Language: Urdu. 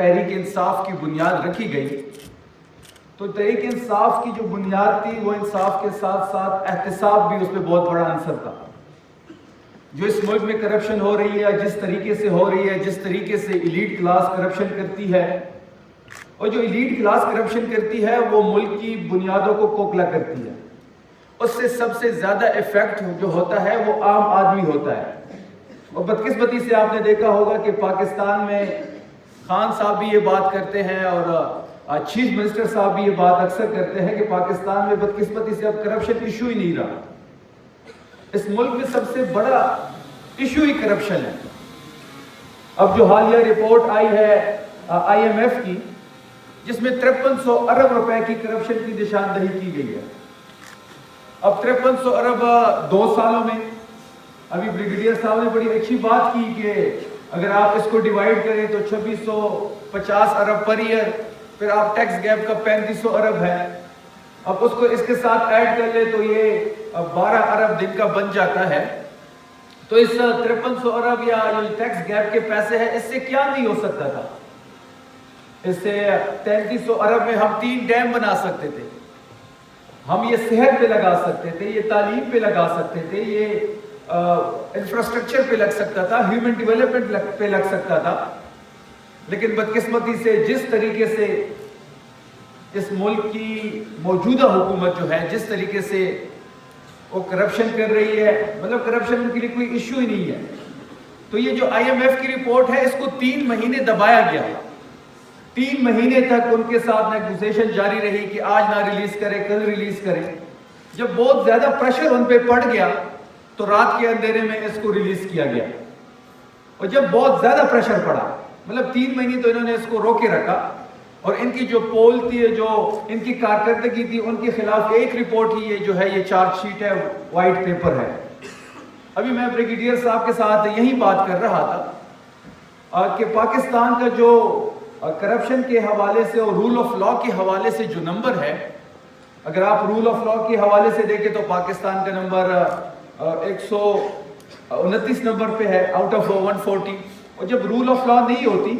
تحریک انصاف کی بنیاد رکھی گئی تو تحریک انصاف کی جو بنیاد تھی وہ انصاف کے ساتھ ساتھ احتساب بھی اس میں بہت بڑا عنصر تھا۔ جو اس ملک میں کرپشن ہو رہی ہے، جس طریقے سے ہو رہی ہے، جس طریقے سے ایلیٹ کلاس کرپشن کرتی ہے، اور جو ایلیٹ کلاس کرپشن کرتی ہے وہ ملک کی بنیادوں کو کھوکھلا کرتی ہے، اس سے سب سے زیادہ ایفیکٹ جو ہوتا ہے وہ عام آدمی ہوتا ہے۔ اور بدقسمتی سے آپ نے دیکھا ہوگا کہ پاکستان میں خان صاحب بھی یہ بات کرتے ہیں اور چیف منسٹر صاحب بھی یہ بات اکثر کرتے ہیں کہ پاکستان میں بدقسمتی سے اب کرپشن ایشو ہی نہیں رہا۔ اس ملک میں سب سے بڑا ایشو ہی کرپشن ہے۔ اب جو حالیہ رپورٹ آئی ہے آئی ایم ایف کی، جس میں 5300 ارب روپے کی کرپشن کی نشاندہی کی گئی ہے۔ اب 5300 ارب 2 سالوں میں، ابھی بریگیڈیئر صاحب نے بڑی اچھی بات کی کہ اگر آپ اس کو ڈیوائیڈ کریں تو 2650 ارب پر ایئر، پھر آپ ٹیکس گیپ کا 3500 ارب ہے، اب اس کو اس کے ساتھ ایڈ کر لیں تو یہ 12 ارب دن کا بن جاتا ہے۔ تو اس 5300 ارب یا ٹیکس گیپ کے پیسے ہیں، اس سے کیا نہیں ہو سکتا تھا؟ اس سے 3300 ارب میں ہم 3 ڈیم بنا سکتے تھے، ہم یہ صحت پہ لگا سکتے تھے، یہ تعلیم پہ لگا سکتے تھے، یہ انفراسٹرکچر پہ لگ سکتا تھا، ہیومن ڈیولپمنٹ پہ لگ سکتا تھا۔ لیکن بدقسمتی سے جس طریقے سے اس ملک کی موجودہ حکومت جو ہے، جس طریقے سے وہ کرپشن کر رہی ہے، مطلب کرپشن کے لیے کوئی ایشو ہی نہیں ہے، تو یہ جو آئی ایم ایف کی رپورٹ ہے اس کو 3 مہینے دبایا گیا۔ 3 مہینے تک ان کے ساتھ نیگوسیشن جاری رہی کہ آج نہ ریلیز کریں، کل ریلیز کریں۔ جب بہت زیادہ پریشر ان پہ پڑ گیا تو رات کے اندھیرے میں اس کو ریلیز کیا گیا، اور جب بہت زیادہ پریشر پڑا، مطلب 3 مہینے تو انہوں نے اس کو روکے رکھا، اور ان کی جو پول تھی، جو ان کی کارکردگی تھی، ان کے خلاف ایک رپورٹ ہی یہ جو ہے یہ چارج شیٹ ہے، وائٹ پیپر ہے۔ ابھی میں بریگیڈیئر صاحب کے ساتھ یہی بات کر رہا تھا کہ پاکستان کا جو کرپشن کے حوالے سے اور رول آف لا کے حوالے سے جو نمبر ہے، اگر آپ رول آف لا کے حوالے سے دیکھیں تو پاکستان کا نمبر 129 نمبر پہ ہے آؤٹ آف 140، اور جب رول آف لا نہیں ہوتی